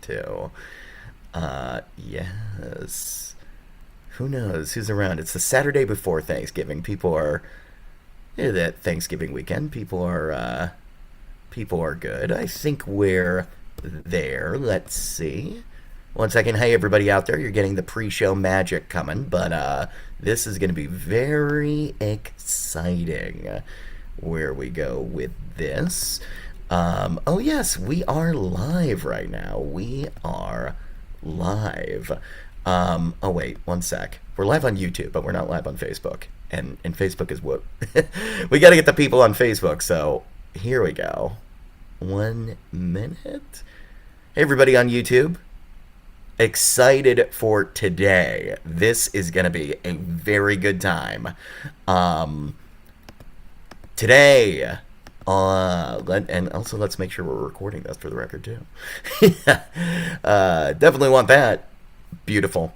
too. Yes. Who knows who's around? It's the Saturday before Thanksgiving. People are that Thanksgiving weekend. People are good. I think we're there. Let's see. One second. Hey, everybody out there, you're getting the pre-show magic coming, but this is going to be very exciting. Where we go with this. Oh, yes, we are live right now. We are live. Oh, wait, one sec. We're live on YouTube, but we're not live on Facebook. And Facebook is what we got to get the people on Facebook. So here we go. 1 minute. Hey, everybody on YouTube. Excited for today. This is going to be a very good time. Today, and also let's make sure we're recording this for the record too. Definitely want that. Beautiful.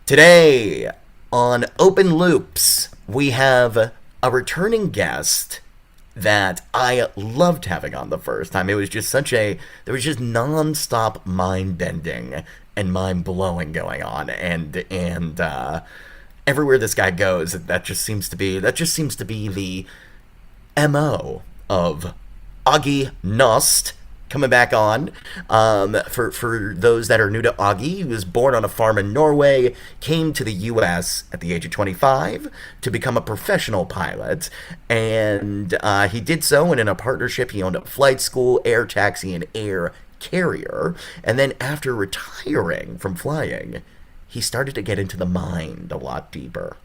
Today on Open Loops, we have a returning guest that I loved having on the first time. It was just there was just nonstop mind bending and mind blowing going on, and everywhere this guy goes, that just seems to be the MO of Auggie NST coming back on. For those that are new to Augie, he was born on a farm in Norway, came to the U.S. at the age of 25 to become a professional pilot, and he did so, and in a partnership, he owned a flight school, air taxi, and air carrier, and then after retiring from flying, he started to get into the mind a lot deeper.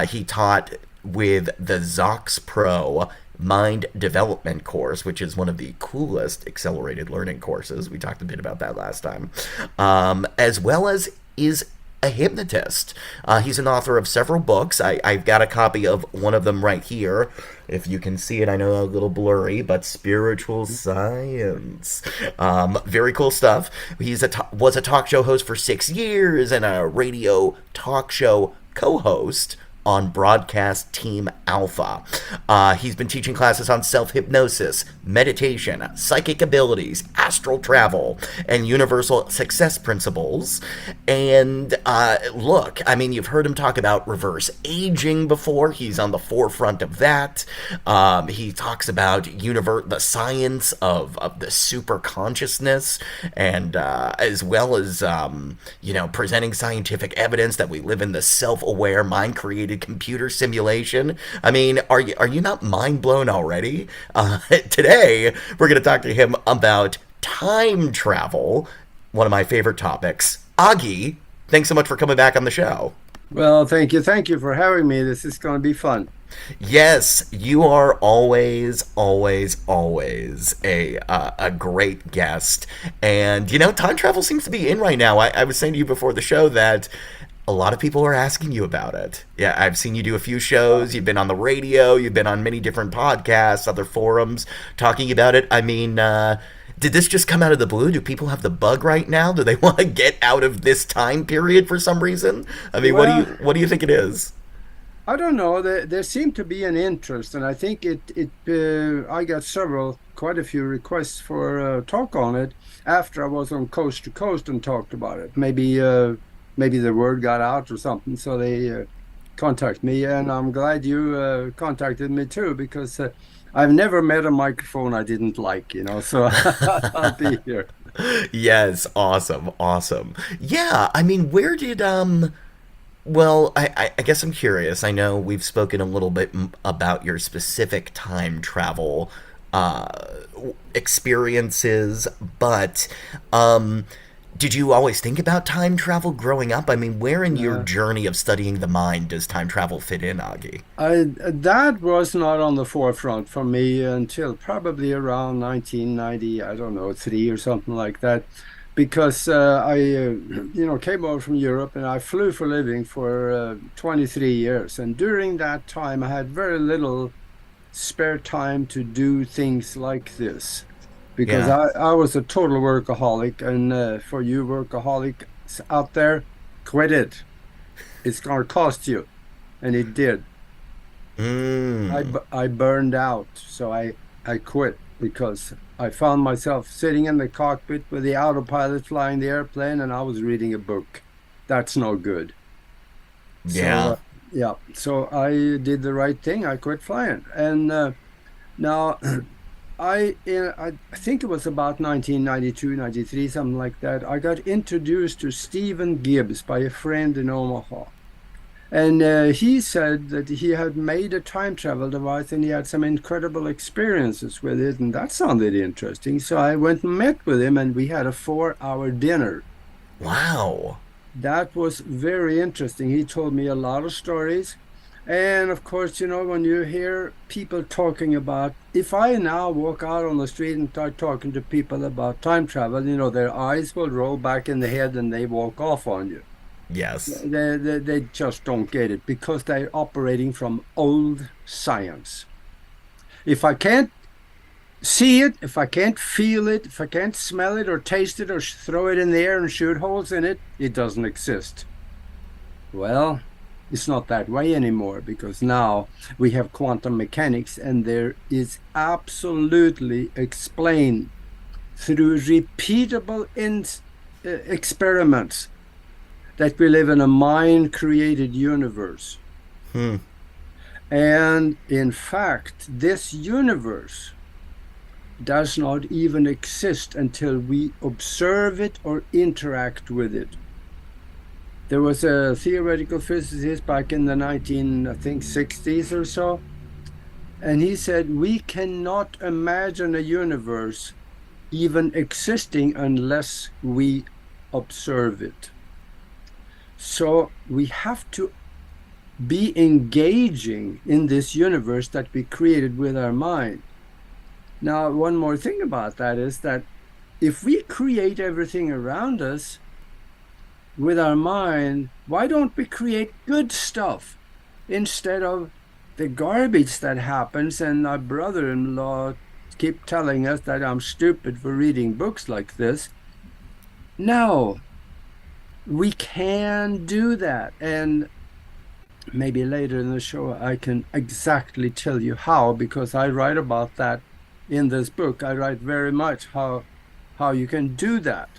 He taught with the Zox Pro Mind Development course, which is one of the coolest accelerated learning courses. We talked a bit about that last time. As well as is a hypnotist. He's an author of several books. I've got a copy of one of them right here. If you can see it, I know a little blurry, but Spiritual Science. Very cool stuff. He's was a talk show host for 6 years and a radio talk show co-host on Broadcast Team Alpha. He's been teaching classes on self-hypnosis, meditation, psychic abilities, astral travel, and universal success principles. And look, I mean, you've heard him talk about reverse aging before. He's on the forefront of that. He talks about the science of the super consciousness, and as well as presenting scientific evidence that we live in the self-aware, mind-created computer simulation. I mean, are you not mind blown already? Today we're going to talk to him about time travel, one of my favorite topics. Augie, thanks so much for coming back on the show. Well, thank you for having me. This is going to be fun. Yes, you are always a great guest, and time travel seems to be in right now. I was saying to you before the show that a lot of people are asking you about it. Yeah, I've seen you do a few shows. You've been on the radio. You've been on many different podcasts, other forums, talking about it. I mean, did this just come out of the blue? Do people have the bug right now? Do they want to get out of this time period for some reason? I mean, Well, what do you think it is? I don't know. There seemed to be an interest, and I think I got quite a few requests for talk on it after I was on Coast to Coast and talked about it. Maybe the word got out or something, so they contacted me, and I'm glad you contacted me too, because I've never met a microphone I didn't like, so I'll be here. Yes, awesome. Yeah, I mean, where did well, I guess I'm curious. I know we've spoken a little bit about your specific time travel uh, experiences, but did you always think about time travel growing up? I mean, where in your Uh, journey of studying the mind does time travel fit in, Augie? that was not on the forefront for me until probably around 1990, I don't know, three or something like that, because came over from Europe and I flew for a living for 23 years. And during that time, I had very little spare time to do things like this because Yeah. I was a total workaholic. And for you workaholics out there, quit it. It's going to cost you. And it did. Mm. I burned out, so I quit because I found myself sitting in the cockpit with the autopilot flying the airplane, and I was reading a book. That's no good. So Yeah. yeah, so I did the right thing. I quit flying, and now I think it was about 1992, 93, something like that. I got introduced to Stephen Gibbs by a friend in Omaha. And he said that he had made a time travel device and he had some incredible experiences with it. And that sounded interesting. So I went and met with him and we had a 4 hour dinner. Wow. That was very interesting. He told me a lot of stories. And of course, when you hear people talking about, if I now walk out on the street and start talking to people about time travel, their eyes will roll back in the head and they walk off on you. Yes. They just don't get it because they're operating from old science. If I can't see it, if I can't feel it, if I can't smell it or taste it or throw it in the air and shoot holes in it, it doesn't exist. Well, it's not that way anymore because now we have quantum mechanics and there is absolutely explained through repeatable experiments that we live in a mind-created universe. And in fact, this universe does not even exist until we observe it or interact with it. There was a theoretical physicist back in the 1960s or so, and he said, we cannot imagine a universe even existing unless we observe it. So we have to be engaging in this universe that we created with our mind. Now, one more thing about that is that if we create everything around us with our mind, why don't we create good stuff instead of the garbage that happens? And my brother-in-law keep telling us that I'm stupid for reading books like this. No. We can do that. And maybe later in the show, I can exactly tell you how, because I write about that in this book. I write very much how you can do that.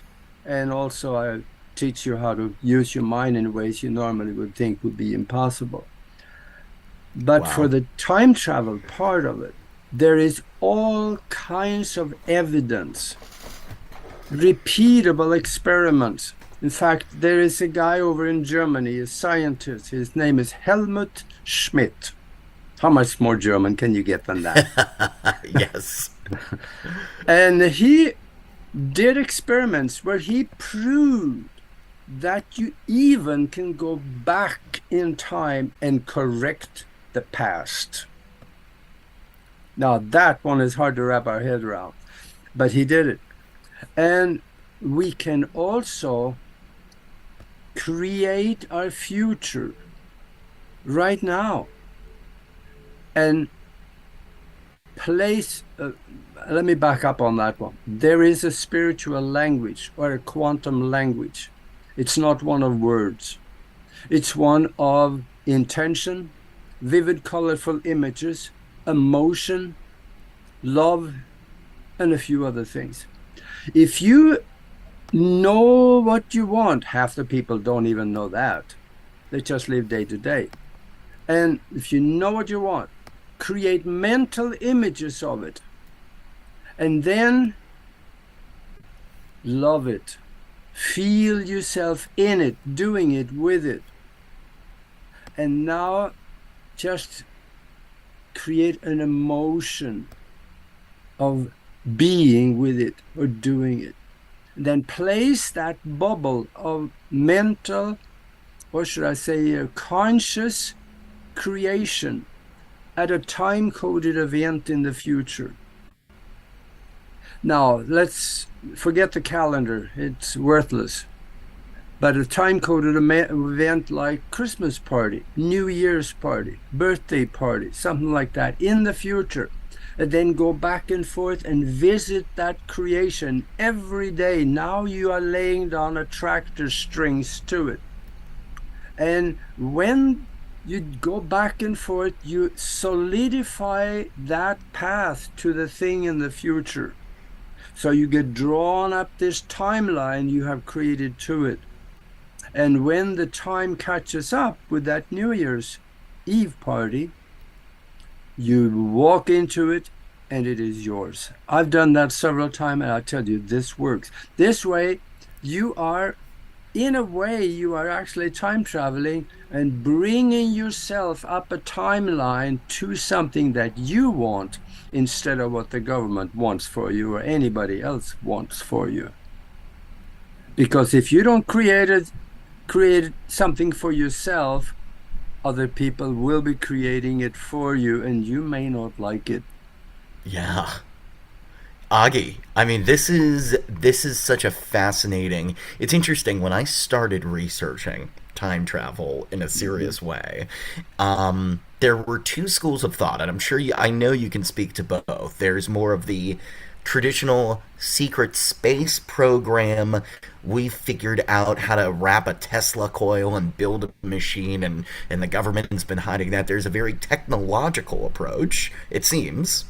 And also I teach you how to use your mind in ways you normally would think would be impossible. But for the time travel part of it, there is all kinds of evidence, repeatable experiments. In fact, there is a guy over in Germany, a scientist. His name is Helmut Schmidt. How much more German can you get than that? Yes. And he did experiments where he proved that you even can go back in time and correct the past. Now, that one is hard to wrap our head around, but he did it. And we can also create our future right now and place let me back up on that one. There is a spiritual language or a quantum language. It's not one of words. It's one of intention, vivid colorful images, emotion, love, and a few other things. If you know what you want, half the people don't even know that. They just live day to day. And if you know what you want, create mental images of it. And then love it. Feel yourself in it, doing it with it. And now just create an emotion of being with it or doing it. Then place that bubble of mental, or should I say, a conscious creation at a time-coded event in the future. Now, let's forget the calendar. It's worthless. But a time-coded event like Christmas party, New Year's party, birthday party, something like that in the future. And then go back and forth and visit that creation every day. Now you are laying down attractor strings to it. And when you go back and forth, you solidify that path to the thing in the future. So you get drawn up this timeline you have created to it. And when the time catches up with that New Year's Eve party, you walk into it and it is yours. I've done that several times, and I tell you, this works. This way, you are, in a way, you are actually time traveling and bringing yourself up a timeline to something that you want instead of what the government wants for you or anybody else wants for you. Because if you don't create something for yourself, other people will be creating it for you, and you may not like it. Yeah. Augie, I mean, this is such a fascinating. It's interesting when I started researching time travel in a Mhm. serious way. There were two schools of thought, and I know you can speak to both. There's more of the traditional secret space program. We figured out how to wrap a Tesla coil and build a machine, and the government's been hiding that. There's a very technological approach, it seems,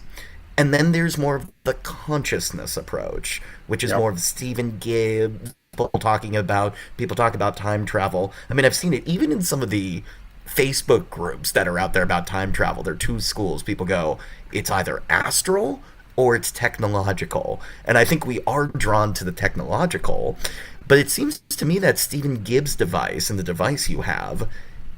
and then there's more of the consciousness approach, which is Yep. more of Stephen Gibbs. People talk about time travel. I mean, I've seen it even in some of the Facebook groups that are out there about time travel. There are two schools. People go, it's either astral or it's technological. And I think we are drawn to the technological. But it seems to me that Stephen Gibbs' device and the device you have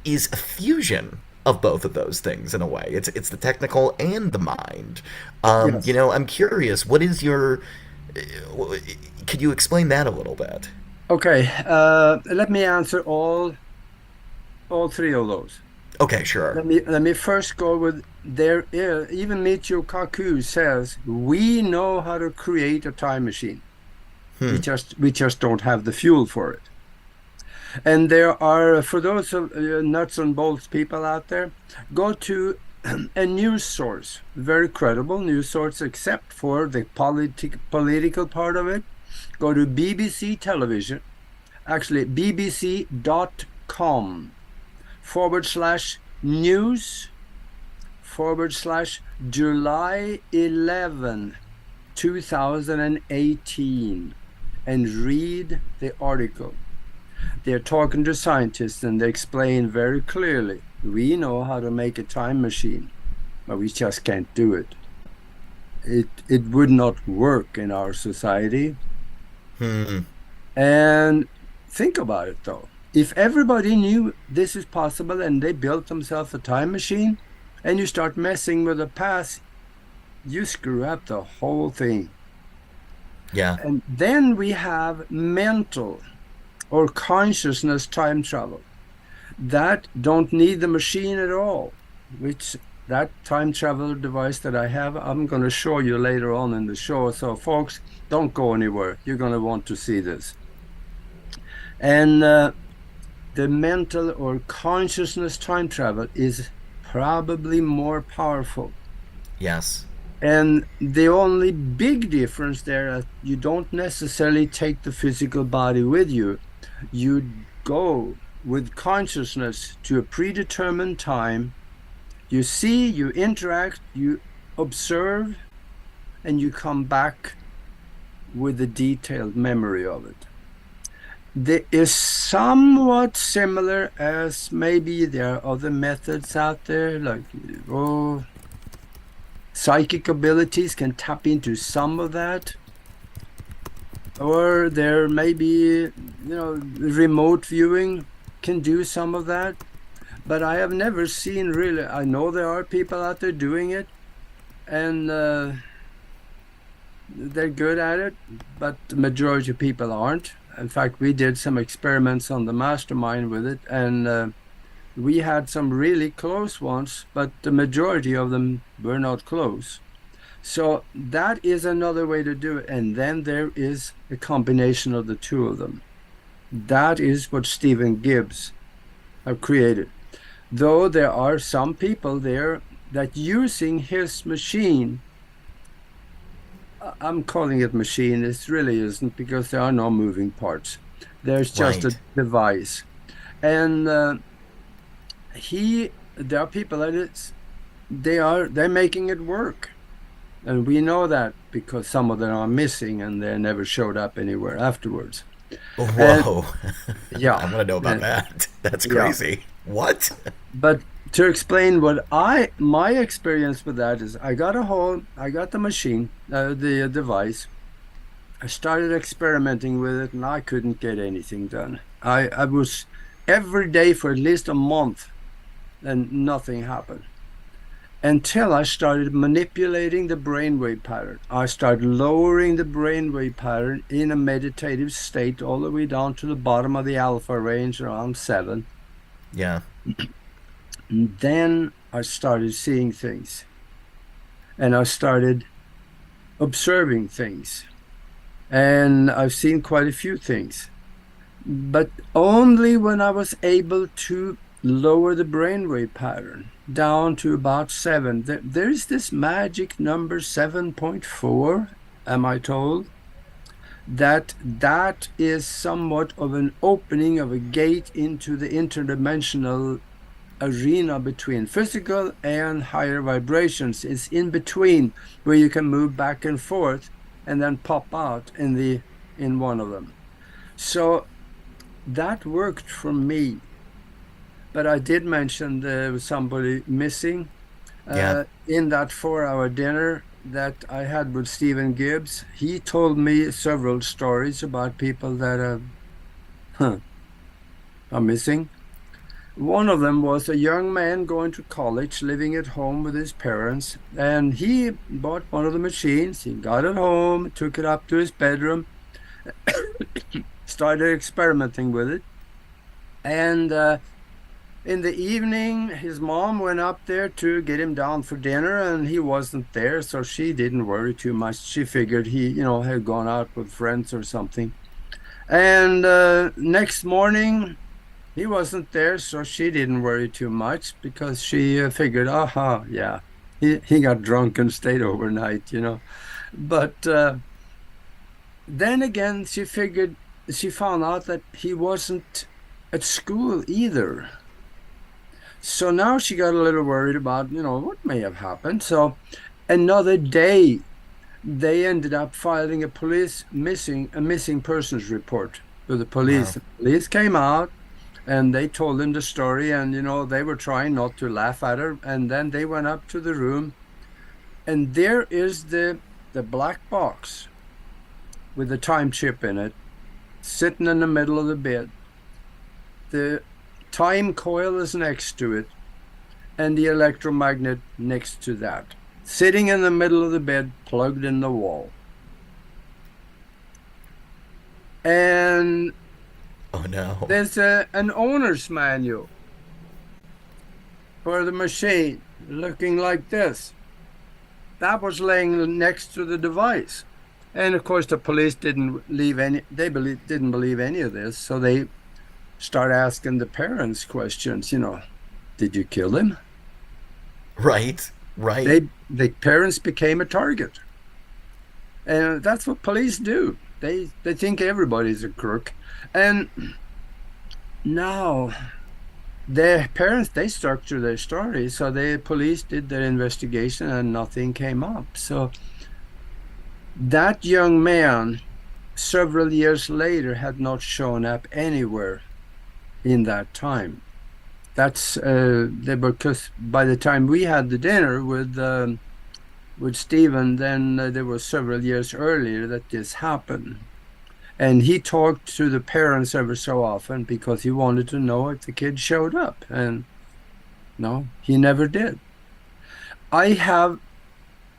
is a fusion of both of those things in a way. It's the technical and the mind. Yes. I'm curious. What is your? Could you explain that a little bit? Okay. Let me answer all three of those. Okay, sure. Let me first go with there is even Michio Kaku says we know how to create a time machine. We just don't have the fuel for it. And there are, for those of nuts and bolts people out there, go to a news source, very credible news source, except for the political part of it. Go to BBC television, actually bbc.com/news/July 11, 2018, and read the article. They're talking to scientists and they explain very clearly we know how to make a time machine, but we just can't do it. It would not work in our society. Hmm. And think about it though. If everybody knew this is possible and they built themselves a time machine and you start messing with the past, you screw up the whole thing. Yeah. And then we have mental or consciousness time travel that don't need the machine at all, which that time travel device that I have, I'm going to show you later on in the show. So folks, don't go anywhere. You're going to want to see this. And the mental or consciousness time travel is probably more powerful. Yes. And the only big difference there is you don't necessarily take the physical body with you. You go with consciousness to a predetermined time. You see, you interact, you observe, and you come back with a detailed memory of it. There is somewhat similar as maybe there are other methods out there, like psychic abilities can tap into some of that. Or there may be, remote viewing can do some of that. But I have never seen really, I know there are people out there doing it and they're good at it, but the majority of people aren't. In fact, we did some experiments on the mastermind with it, and we had some really close ones, but the majority of them were not close. So that is another way to do it. And then there is a combination of the two of them. That is what Stephen Gibbs have created. Though there are some people there that using his machine, I'm calling it machine, it really isn't because there are no moving parts. There's just a Right. device. And there are people that they're making it work. And we know that because some of them are missing and they never showed up anywhere afterwards. And Whoa. I yeah, want to know about and, that. That's yeah. crazy. What? But to explain what my experience with that is, I got the machine, the device. I started experimenting with it, and I couldn't get anything done. I was every day for at least a month, and nothing happened until I started manipulating the brainwave pattern. I started lowering the brainwave pattern in a meditative state all the way down to the bottom of the alpha range around 7. Yeah. And then I started seeing things and I started observing things. And I've seen quite a few things, but only when I was able to lower the brainwave pattern down to about 7. There's this magic number 7.4, am I told, that is somewhat of an opening of a gate into the interdimensional arena between physical and higher vibrations. It's in between where you can move back and forth and then pop out in one of them. So that worked for me. But I did mention there was somebody missing Yeah. in that 4-hour dinner that I had with Stephen Gibbs. He told me several stories about people that are missing. One of them was a young man going to college, living at home with his parents, and he bought one of the machines. He got it home, took it up to his bedroom, started experimenting with it. And in the evening, his mom went up there to get him down for dinner, and he wasn't there, so she didn't worry too much. She figured he, had gone out with friends or something. And next morning, he wasn't there, so she didn't worry too much because she figured, aha, yeah, he got drunk and stayed overnight. But then again, she found out that he wasn't at school either. So now she got a little worried about, what may have happened. So another day, they ended up filing a missing persons report with the police. Wow. The police came out and they told him the story, and they were trying not to laugh at her. And then they went up to the room, and there is the black box with the time chip in it, sitting in the middle of the bed. The time coil is next to it, and the electromagnet next to that, sitting in the middle of the bed, plugged in the wall. And Oh no. there's an owner's manual for the machine looking like this. That was laying next to the device. And of course, the police didn't didn't believe any of this. So they start asking the parents questions, did you kill him? Right. Right. The parents became a target. And that's what police do. They think everybody's a crook. And now their parents, they structure their story. So the police did their investigation and nothing came up. So that young man, several years later, had not shown up anywhere in that time. That's because by the time we had the dinner with Stephen, then there was several years earlier that this happened. And he talked to the parents ever so often because he wanted to know if the kid showed up. And no, he never did. I have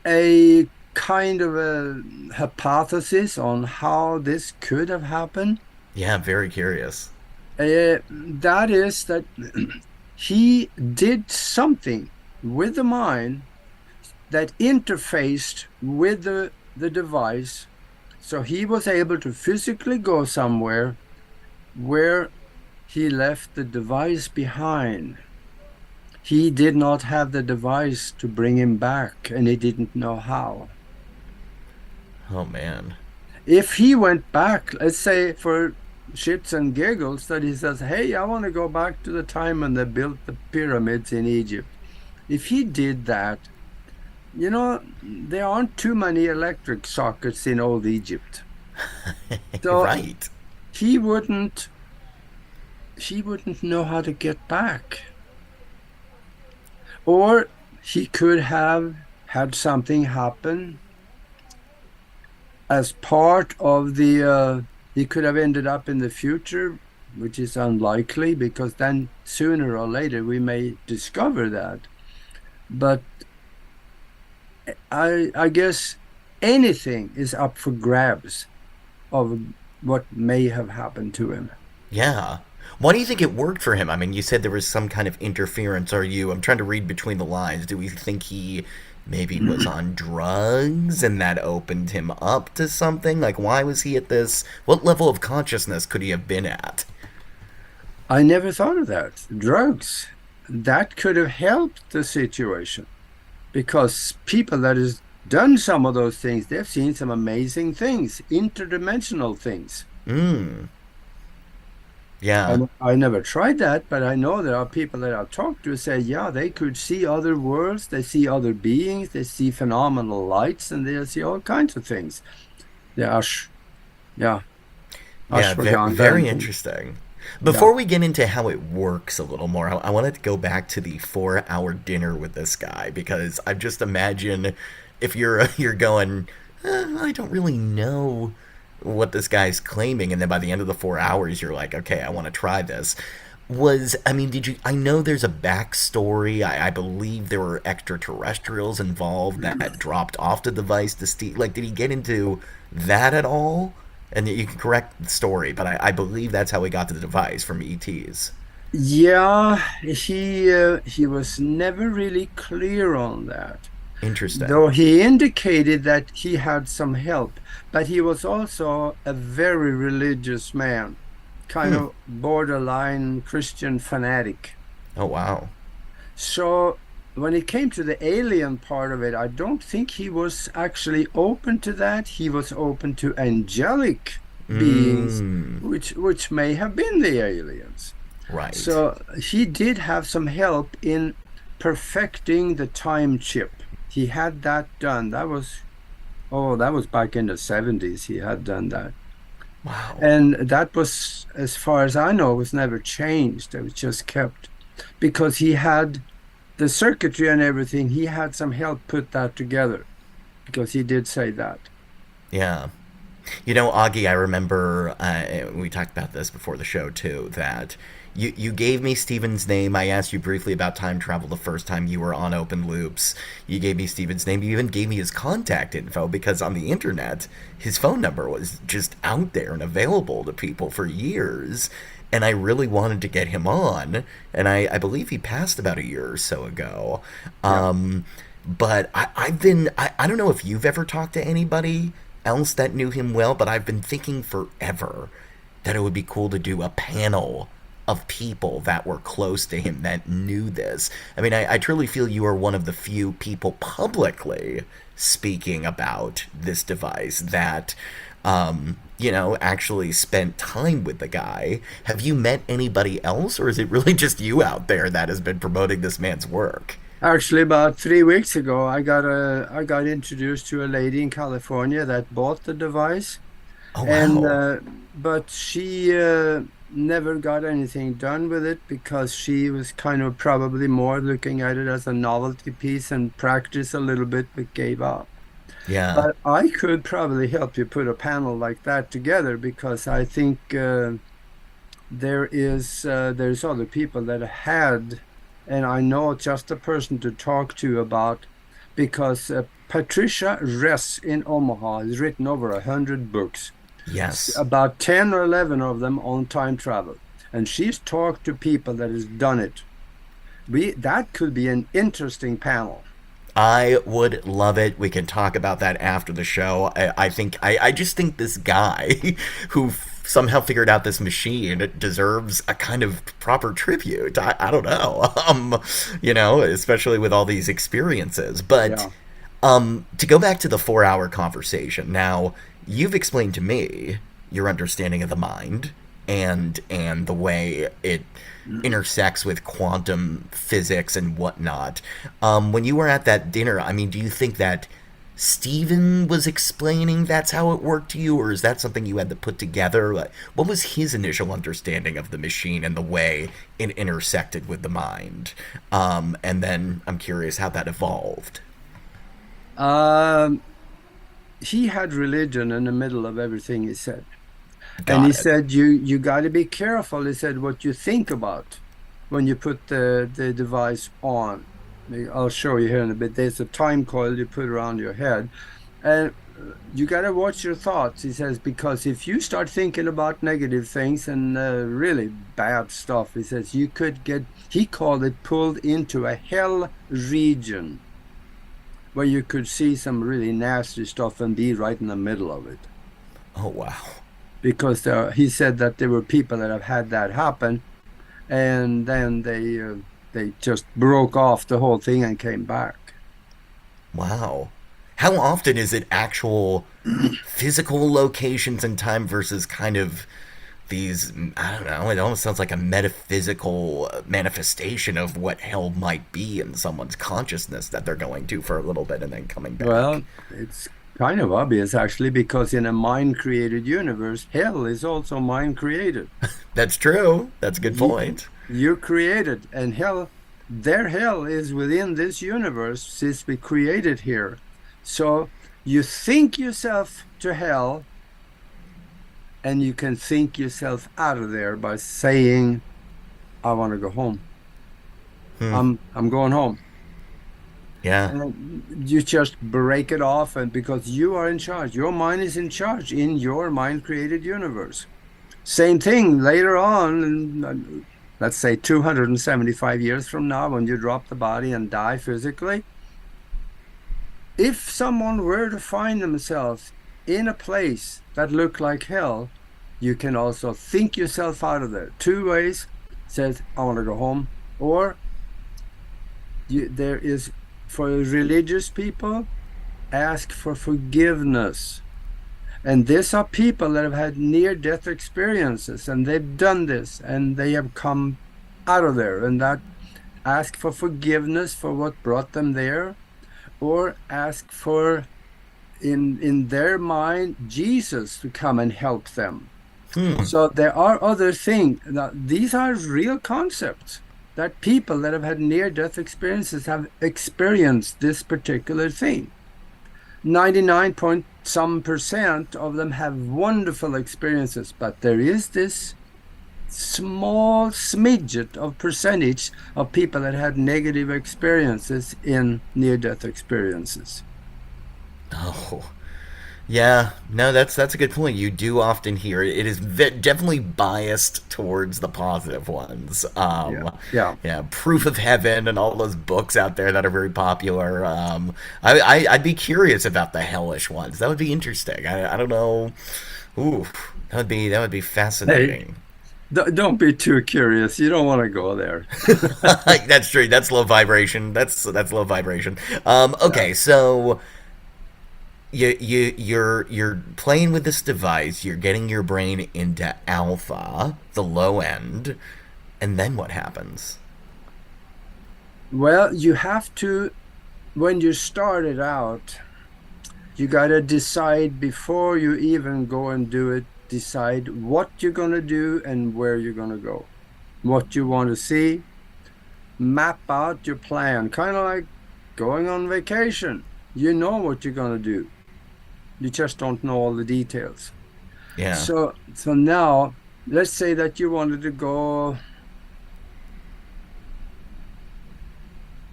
a kind of a hypothesis on how this could have happened. Yeah, I'm very curious. That is that he did something with the mind that interfaced with the device. So he was able to physically go somewhere where he left the device behind. He did not have the device to bring him back, and he didn't know how. Oh man. If he went back, let's say for shits and giggles, that he says, hey, I want to go back to the time when they built the pyramids in Egypt. If he did that, there aren't too many electric sockets in old Egypt. So Right. he wouldn't he wouldn't know how to get back. Or he could have had something happen as part of he could have ended up in the future, which is unlikely because then sooner or later we may discover that. But I guess anything is up for grabs of what may have happened to him. Yeah. Why do you think it worked for him? I mean, you said there was some kind of interference. I'm trying to read between the lines. Do we think he maybe was on drugs and that opened him up to something? Like, why was he at this? What level of consciousness could he have been at? I never thought of that. Drugs, that could have helped the situation because people that has done some of those things, they've seen some amazing things, interdimensional things. Hmm. Yeah. I never tried that, but I know there are people that I've talked to say, yeah, they could see other worlds, they see other beings, they see phenomenal lights, and they see all kinds of things. Yeah, yeah, Yeah, very ashwagandha. interesting. Yeah. Before we get into how it works a little more, I wanted to go back to the 4 hour dinner with this guy because I just imagine if you're going, I don't really know what this guy's claiming, and then by the end of the 4 hours, you're like, okay, I want to try this. I mean, did you? I know there's a backstory. I believe there were extraterrestrials involved that dropped off the device to steal. Like, did he get into that at all? And you can correct the story, but I believe that's how he got to the device from ETs. Yeah, he was never really clear on that. Interesting. Though he indicated that he had some help, but he was also a very religious man, kind Hmm. of borderline Christian fanatic. Oh, wow. So when it came to the alien part of it, I don't think he was actually open to that. He was open to angelic beings, Mmm. which may have been the aliens. Right. So he did have some help in perfecting the time chip. He had that done. That was back in the 70s. He had done that. Wow. And that was, as far as I know, was never changed. It was just kept because he had the circuitry and everything. He had some help put that together because he did say that. Yeah. You know, Augie, I remember we talked about this before the show too. That you gave me Steven's name. I asked you briefly about time travel the first time you were on Open Loops. You gave me Steven's name. You even gave me his contact info because on the internet, his phone number was just out there and available to people for years. And I really wanted to get him on, and I believe he passed about a year or so ago. Yeah. But I don't know if you've ever talked to anybody else that knew him well, but I've been thinking forever that it would be cool to do a panel of people that were close to him that knew this. I mean, I truly feel you are one of the few people publicly speaking about this device that, actually spent time with the guy. Have you met anybody else, or is it really just you out there that has been promoting this man's work? Actually, about 3 weeks ago, I got introduced to a lady in California that bought the device, Oh, and wow. but she never got anything done with it because she was kind of probably more looking at it as a novelty piece and practice a little bit, but gave up. Yeah. But I could probably help you put a panel like that together because I think there's other people that had, and I know just a person to talk to about because Patricia Ress in Omaha has written over 100 books, Yes. about 10 or 11 of them on time travel, and she's talked to people that has done it. That could be an interesting panel. I would love it. We can talk about that after the show. I just think this guy who somehow figured out this machine deserves a kind of proper tribute. I don't know. Especially with all these experiences. But Yeah. to go back to the 4 hour conversation, now you've explained to me your understanding of the mind. and the way it intersects with quantum physics and whatnot. When you were at that dinner, I mean, do you think that Steven was explaining that's how it worked to you, or is that something you had to put together? Like, what was his initial understanding of the machine and the way it intersected with the mind? And then I'm curious how that evolved. Um, he had religion in the middle of everything he said. And he Got it. said, you got to be careful, he said, what you think about when you put the device on. I'll show you here in a bit. There's a time coil you put around your head. And you got to watch your thoughts, he says, because if you start thinking about negative things and really bad stuff, he says, you could get, he called it, pulled into a hell region where you could see some really nasty stuff and be right in the middle of it. Oh wow. Because he said that there were people that have had that happen, and then they just broke off the whole thing and came back. Wow. How often is it actual physical locations in time versus kind of these, I don't know, it almost sounds like a metaphysical manifestation of what hell might be in someone's consciousness that they're going to for a little bit and then coming back. Well, it's kind of obvious actually, because in a mind-created universe, hell is also mind-created. That's true. That's a good You, point. you're created, and hell, their hell is within this universe since we created here. So you think yourself to hell, and you can think yourself out of there by saying, I want to go home. Hmm. I'm going home. Yeah. And you just break it off, and because you are in charge, your mind is in charge in your mind created universe. Same thing later on, let's say 275 years from now, when you drop the body and die physically. If someone were to find themselves in a place that looked like hell, you can also think yourself out of there. Two ways: says, I want to go home, or there is, for religious people, ask for forgiveness. And these are people that have had near-death experiences, and they've done this, and they have come out of there, and that ask for forgiveness for what brought them there, or ask for, in their mind, Jesus to come and help them. Hmm. So there are other things. Now, these are real concepts that people that have had near-death experiences have experienced this particular thing. 99 point some percent of them have wonderful experiences, but there is this small smidget of percentage of people that had negative experiences in near-death experiences. Oh. Yeah, no, that's a good point. You do often hear it. It is definitely biased towards the positive ones. Yeah, yeah. Yeah, Proof of Heaven and all those books out there that are very popular. I'd be curious about the hellish ones. That would be interesting. I don't know. Ooh, that would be Hey, fascinating. don't be too curious. You don't want to go there. That's true. That's low vibration. That's low vibration. Yeah. Okay, so you're playing with this device, you're getting your brain into alpha, the low end, and then what happens? Well, you have to, when you started out, you got to decide before you even go and do it, decide what you're going to do and where you're going to go, what you want to see, map out your plan, kind of like going on vacation. You know what you're going to do. You just don't know all the details. Yeah. So now, let's say that you wanted to go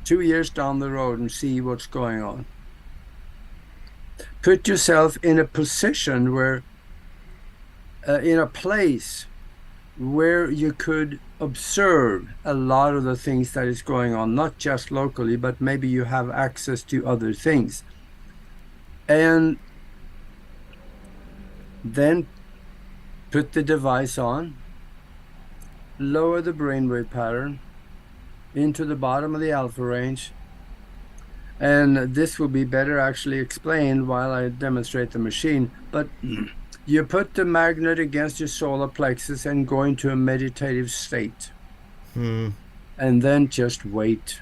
2 years down the road and see what's going on. Put yourself in a position where, in a place where you could observe a lot of the things that is going on, not just locally, but maybe you have access to other things. And then put the device on, lower the brainwave pattern into the bottom of the alpha range. And this will be better actually explained while I demonstrate the machine. But You put the magnet against your solar plexus and go into a meditative state, and then just wait.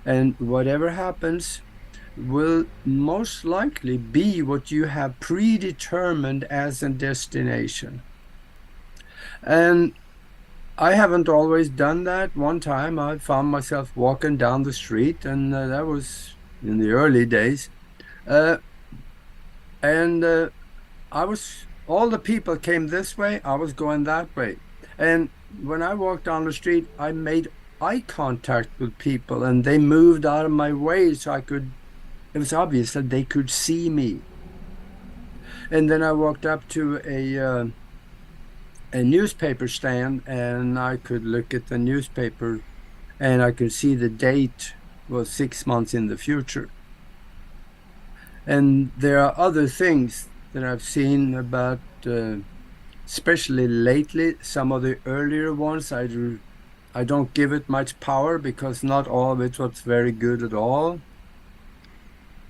And whatever happens will most likely be what you have predetermined as a destination. And I haven't always done that. One time I found myself walking down the street, and that was in the early days. Uh, and all the people came this way, I was going that way. And when I walked down the street, I made eye contact with people, and they moved out of my way so it was obvious that they could see me. And then I walked up to a newspaper stand, and I could look at the newspaper, and I could see the date was 6 months in the future. And there are other things that I've seen about, especially lately, some of the earlier ones, I don't give it much power because not all of it was very good at all.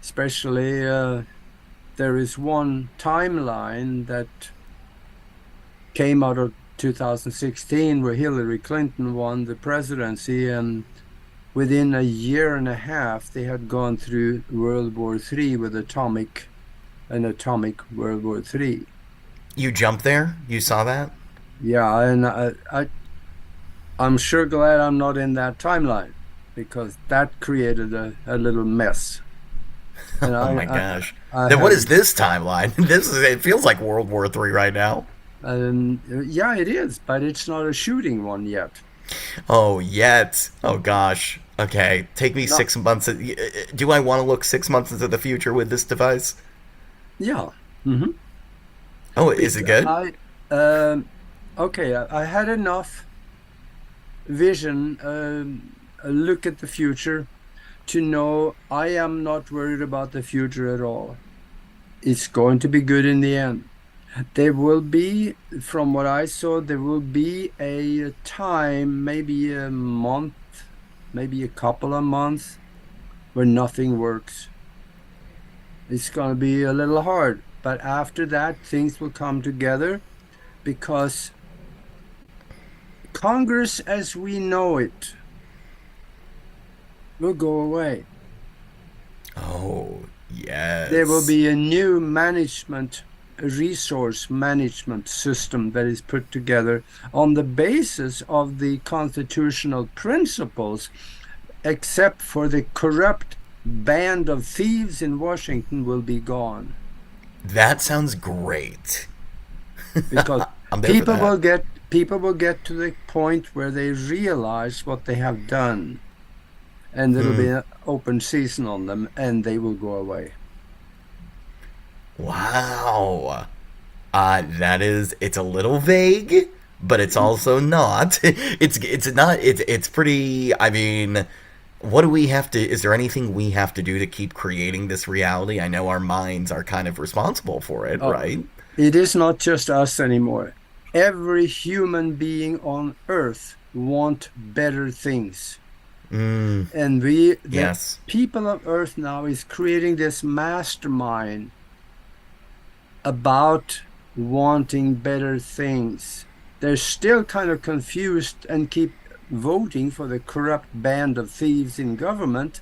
Especially, there is one timeline that came out of 2016 where Hillary Clinton won the presidency, and within a year and a half, they had gone through World War III with an atomic World War III. You jumped there? You saw that? Yeah, and I'm sure glad I'm not in that timeline because that created a little mess. And Oh my gosh. I Then what have, is this timeline? It feels like World War III right now. yeah, it is, but it's not a shooting one yet. Oh, yet. Oh gosh. Okay, take me No, 6 months. Do I want to look 6 months into the future with this device? yeah. Hmm. Oh, is it good? Um, okay, I had enough vision, a look at the future to know I am not worried about the future at all. It's going to be good in the end. There will be, from what I saw, there will be a time, maybe a month, maybe a couple of months, where nothing works. It's going to be a little hard, but after that, things will come together because Congress as we know it will go away. Oh, There will yes. be a new resource management system that is put together on the basis of the constitutional principles, except for the corrupt band of thieves in Washington will be gone That sounds great. because I'm there for that. people will get to the point where they realize what they have done, and it'll be an open season on them, and they will go away. Wow. It's a little vague, but it's also not. It's pretty, I mean, what do we have to, is there anything we have to do to keep creating this reality? I know our minds are kind of responsible for it, Oh, right? it is not just us anymore. Every human being on earth want better things. And the Yes. people of earth now is creating this mastermind about wanting better things. They're still kind of confused and keep voting for the corrupt band of thieves in government,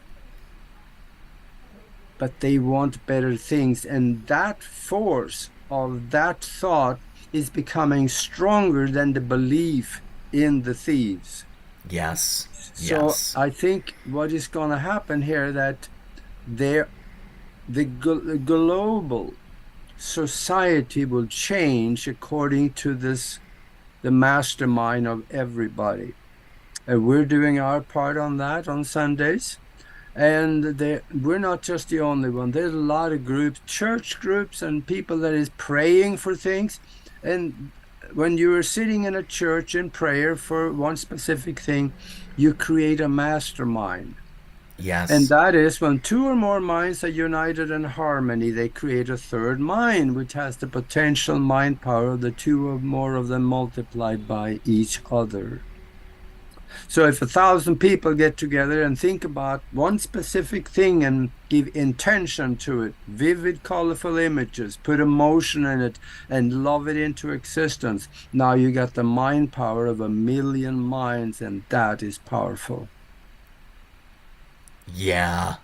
but they want better things. And that force of that thought is becoming stronger than the belief in the thieves. Yes. So Yes. I think what is going to happen here that there the global society will change according to the mastermind of everybody. And we're doing our part on that on Sundays. And we're not just the only one. There's a lot of groups, church groups, and people that is praying for things. And when you are sitting in a church in prayer for one specific thing, you create a mastermind. And Yes. that is when two or more minds are united in harmony, they create a third mind, which has the potential mind power of the two or more of them multiplied by each other. So if 1,000 people get together and think about one specific thing and give intention to it, vivid, colorful images, put emotion in it, and love it into existence, now you got the mind power of 1 million minds, and that is powerful. Yeah.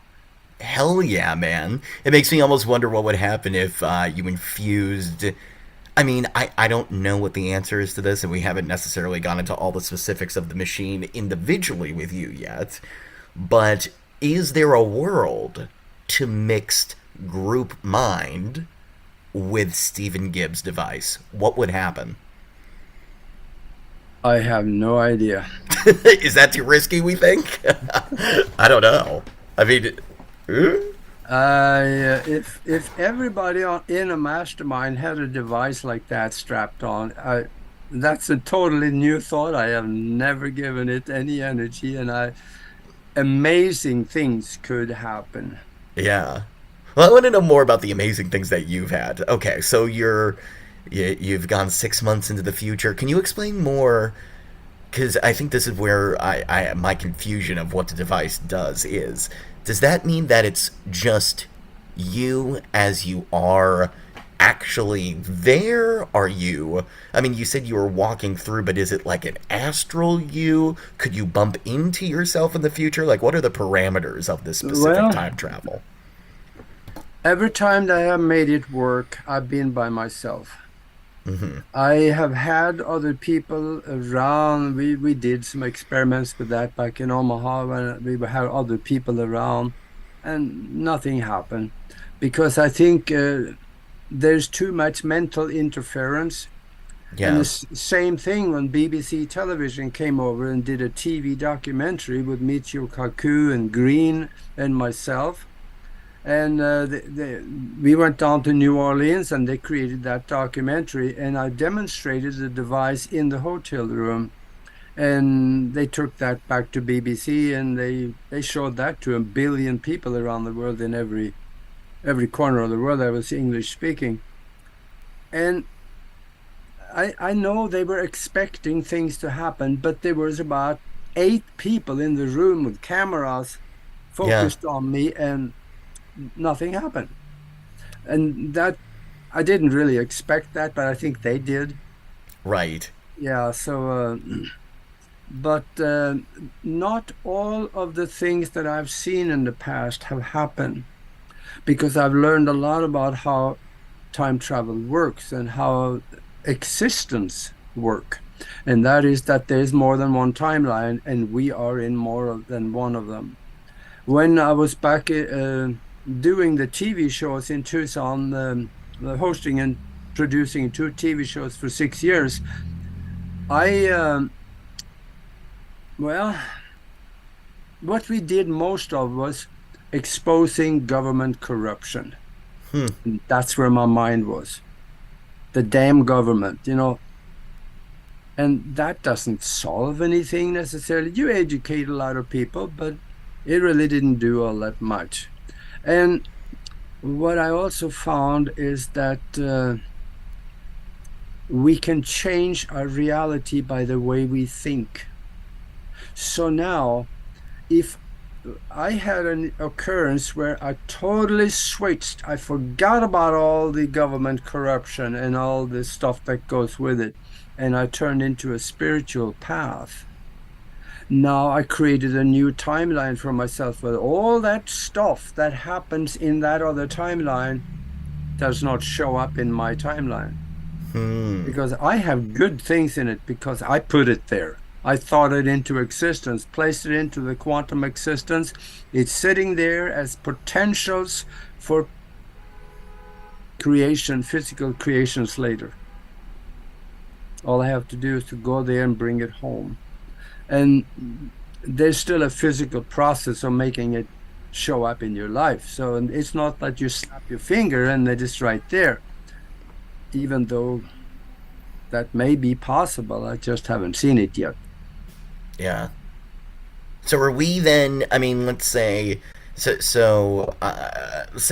Hell yeah, man. It makes me almost wonder what would happen if you infused. I mean, I don't know what the answer is to this, and we haven't necessarily gone into all the specifics of the machine individually with you yet. But is there a world to mixed group mind with Stephen Gibbs' device? What would happen? I have no idea. Is that too risky, we think? I don't know. I mean, If everybody in a mastermind had a device like that strapped on, that's a totally new thought. I have never given it any energy, and amazing things could happen. yeah. Well, I want to know more about the amazing things that you've had. Okay, so you've gone 6 months into the future. Can you explain more? Because I think this is where my confusion of what the device does is. Does that mean that it's just you as you are actually there? Are you? I mean, you said you were walking through, but is it like an astral you? Could you bump into yourself in the future? Like, what are the parameters of this specific Well, time travel? every time that I have made it work, I've been by myself. Mm-hmm. I have had other people around. We did some experiments with that back in Omaha when we had other people around, and nothing happened because I think there's too much mental interference. And the Yeah. same thing when BBC television came over and did a TV documentary with Michio Kaku and Green and myself. And we went down to New Orleans and they created that documentary. And I demonstrated the device in the hotel room. And they took that back to BBC and they showed that to 1 billion people around the world in every corner of the world that was English speaking. And I know they were expecting things to happen, but there was about 8 people in the room with cameras Yeah. focused on me, and nothing happened. And that I didn't really expect that, but I think they did. Right. Yeah, so but not all of the things that I've seen in the past have happened because I've learned a lot about how time travel works and how existence work. And that is that there's more than one timeline and we are in than one of them. When I was back doing the TV shows in Tucson, hosting and producing 2 TV shows for 6 years, I well, what we did most of was exposing government corruption. Hmm. And that's where my mind was. The damn government, and that doesn't solve anything necessarily. You educate a lot of people, but it really didn't do all that much. And what I also found is that we can change our reality by the way we think. So now, if I had an occurrence where I totally switched, I forgot about all the government corruption and all the stuff that goes with it, and I turned into a spiritual path. Now I created a new timeline for myself where all that stuff that happens in that other timeline does not show up in my timeline Hmm. because I have good things in it because I put it there. I thought it into existence, placed it into the quantum existence. It's sitting there as potentials for creation, physical creations later. All I have to do is to go there and bring it home. And there's still a physical process of making it show up in your life. So it's not that you snap your finger and it is right there, even though that may be possible. I just haven't seen it yet. Yeah. So are we then? I mean, let's say. Say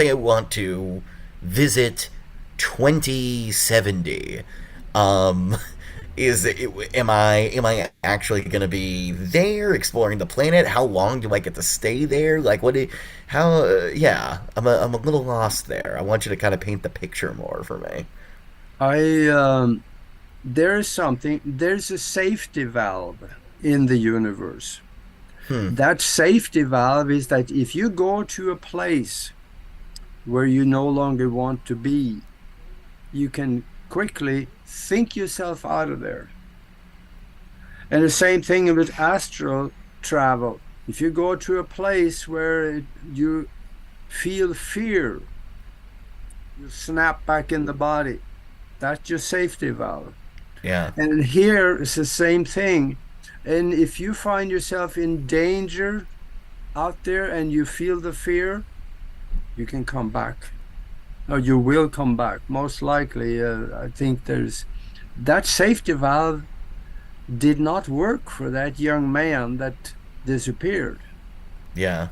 I want to visit 2070. Um, Am I actually going to be there exploring the planet? How long do I get to stay there? Like what do how yeah, I'm a little lost there. I want you to kind of paint the picture more for me. I there's a safety valve in the universe. Hmm. That safety valve is that if you go to a place where you no longer want to be, you can quickly think yourself out of there. And the same thing with astral travel. If you go to a place where you feel fear, you snap back in the body. That's your safety valve. Yeah. And here is the same thing. And if you find yourself in danger out there and you feel the fear, you can come back. Or you will come back. Most likely, I think there's that safety valve did not work for that young man that disappeared. Yeah.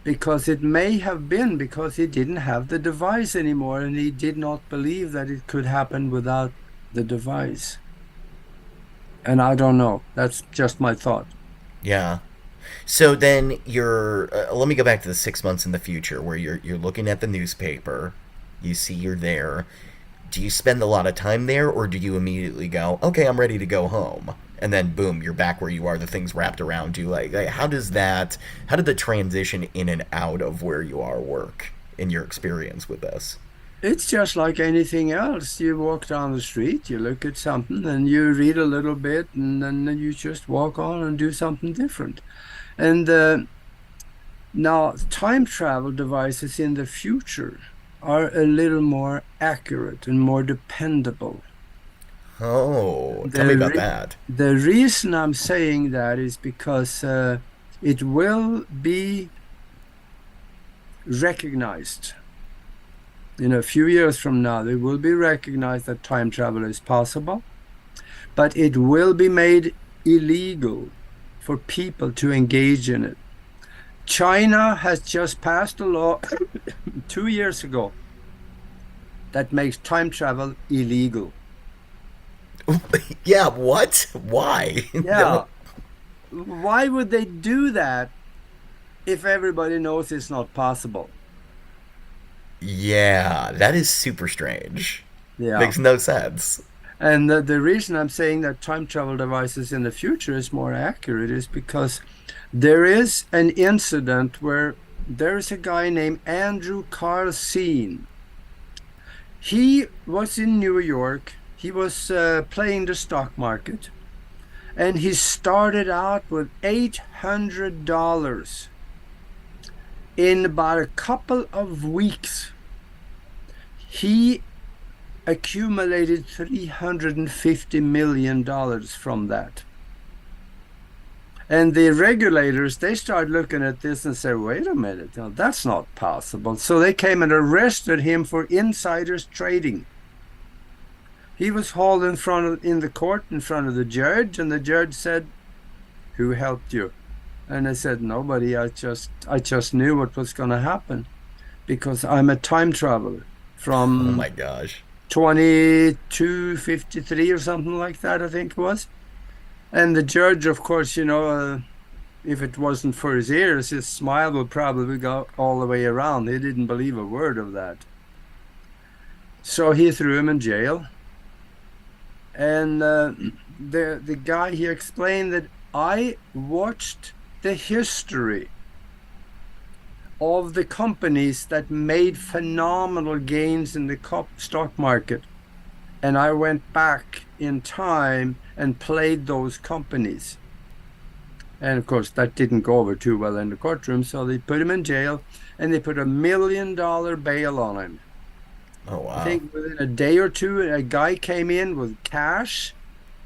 Because it may have been because he didn't have the device anymore and he did not believe that it could happen without the device. And I don't know. That's just my thought. Yeah. So then you're. Let me go back to the 6 months in the future where you're looking at the newspaper. You see you're there. Do you spend a lot of time there, or do you immediately go, okay, I'm ready to go home, and then boom, you're back where you are. The thing's wrapped around you. Like how does that? How did the transition in and out of where you are work in your experience with this? It's just like anything else. You walk down the street, you look at something, and you read a little bit, and then you just walk on and do something different. And now, time travel devices in the future are a little more accurate and more dependable. Oh, tell me The about re that. the reason I'm saying that is because it will be recognized in a few years from now. It will be recognized that time travel is possible, but it will be made illegal for people to engage in it. China has just passed a law 2 years ago that makes time travel illegal. Yeah, what? Why? Yeah, why would they do that if everybody knows it's not possible? Yeah, that is super strange. Yeah. Makes no sense. And the reason I'm saying that time travel devices in the future is more accurate is because there is an incident where there is a guy named Andrew Carlsen. He was in New York. He was playing the stock market, and he started out with $800. In about a couple of weeks, he accumulated $350 million from that. And the regulators, they started looking at this and said, wait a minute, no, that's not possible. So they came and arrested him for insiders trading. He was hauled in the court in front of the judge, and the judge said, who helped you? And I said, nobody. I just knew what was going to happen because I'm a time traveler Oh from my gosh. 2253 or something like that, I think it was. And the judge, of course, if it wasn't for his ears, his smile would probably go all the way around. He didn't believe a word of that. So he threw him in jail. And the guy, he explained that I watched the history of the companies that made phenomenal gains in the stock market. And I went back in time and played those companies. And of course, that didn't go over too well in the courtroom. So they put him in jail and they put $1 million bail on him. Oh I wow. think within a day or two, a guy came in with cash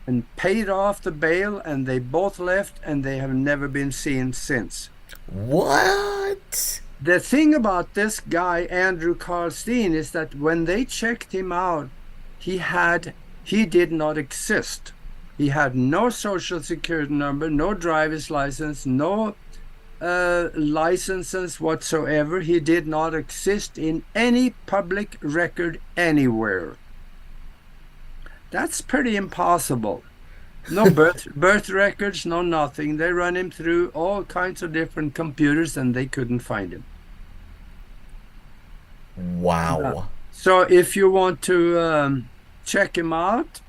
and paid off the bail, and they both left, and they have never been seen since. What? The thing about this guy, Andrew Carlstein, is that when they checked him out, he did not exist. He had no social security number, no driver's license, no licenses whatsoever. He did not exist in any public record anywhere. That's pretty impossible. No birth records, no nothing. They run him through all kinds of different computers and they couldn't find him. Yeah. Wow. So if you want to check him out,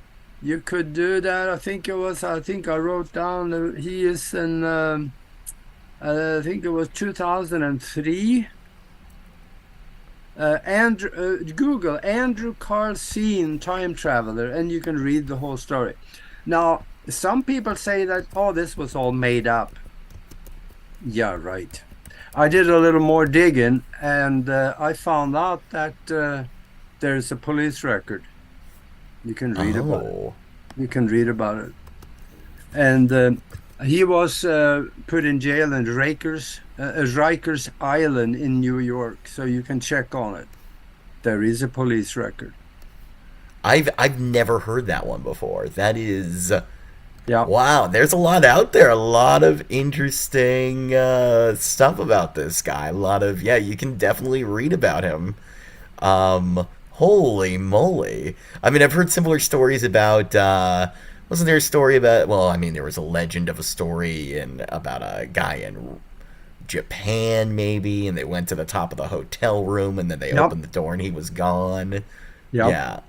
you could do that. I think I wrote down he is in I think it was 2003. Google Andrew Carl Seen time traveler, and you can read the whole story. Now, some people say that, oh, this was all made up. Yeah, right. I did a little more digging, and I found out that there's a police record. You can read about it. Oh. You can read about it. And he was put in jail in Rikers Island in New York, so you can check on it. There is a police record. I've never heard that one before. That is Yeah. wow. There's a lot out there. A lot of interesting stuff about this guy. A lot of yeah. You can definitely read about him. Holy moly! I mean, I've heard similar stories about. Wasn't there a story about? Well, I mean, there was a legend of a story in about a guy in Japan, maybe, and they went to the top of the hotel room, and then they Yep. opened the door, and he was gone. Yep. Yeah.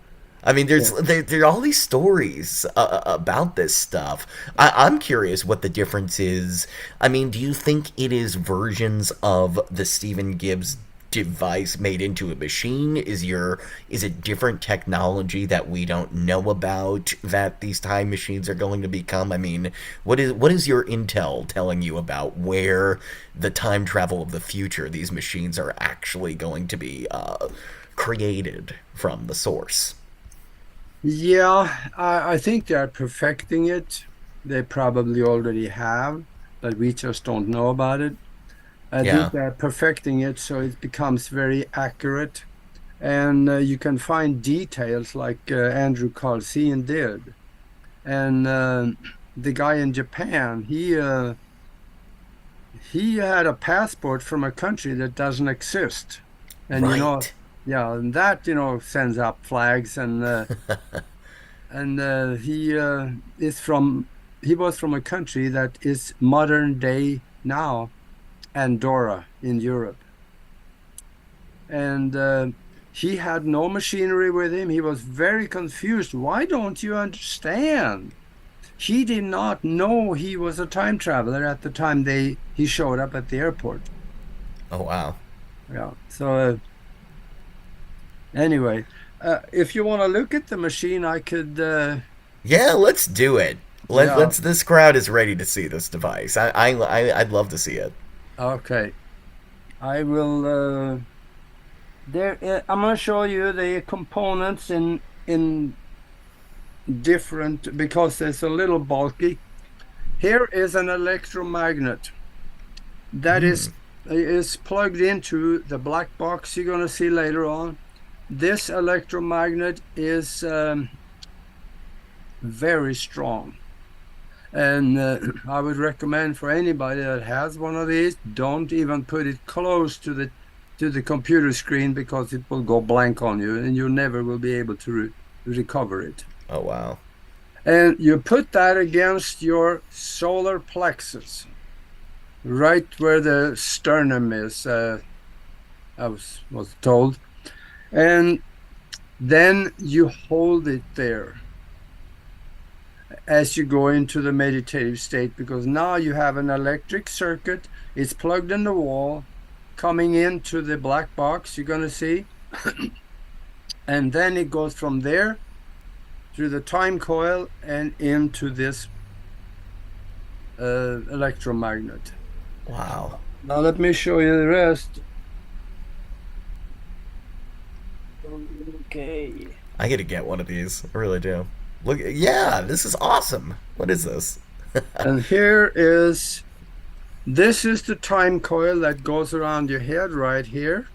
I mean, Yeah. there are all these stories about this stuff. I'm curious what the difference is. I mean, do you think it is versions of the Stephen Gibbs device made into a machine? Is it different technology that we don't know about that these time machines are going to become? I mean, what is your intel telling you about where the time travel of the future these machines are actually going to be created from the source? Yeah, I think they are perfecting it. They probably already have, but we just don't know about it. I think Yeah. they're perfecting it so it becomes very accurate. And you can find details like Andrew Carlsen did. And the guy in Japan, he had a passport from a country that doesn't exist. And Right. yeah, and that sends up flags. And he was from a country that is modern day now, Andorra in Europe. And he had no machinery with him. He was very confused. Why don't you understand? He did not know he was a time traveler at the time he showed up at the airport. Oh wow. Yeah. So anyway, if you want to look at the machine, I could. Yeah, let's do it. Yeah. Let's. This crowd is ready to see this device. I'd love to see it. Okay. I will. I'm going to show you the components in different because it's a little bulky. Here is an electromagnet that is plugged into the black box you're going to see later on. This electromagnet is very strong. And I would recommend for anybody that has one of these, don't even put it close to the computer screen because it will go blank on you and you never will be able to recover it. Oh wow. And you put that against your solar plexus, right where the sternum is, I was told. And then you hold it there as you go into the meditative state, because now you have an electric circuit. It's plugged in the wall, coming into the black box you're going to see. And then it goes from there through the time coil and into this electromagnet. Wow. Now let me show you the rest. Okay. I gotta get one of these. I really do. Look. Yeah, this is awesome. What is this? And this is the time coil that goes around your head right here,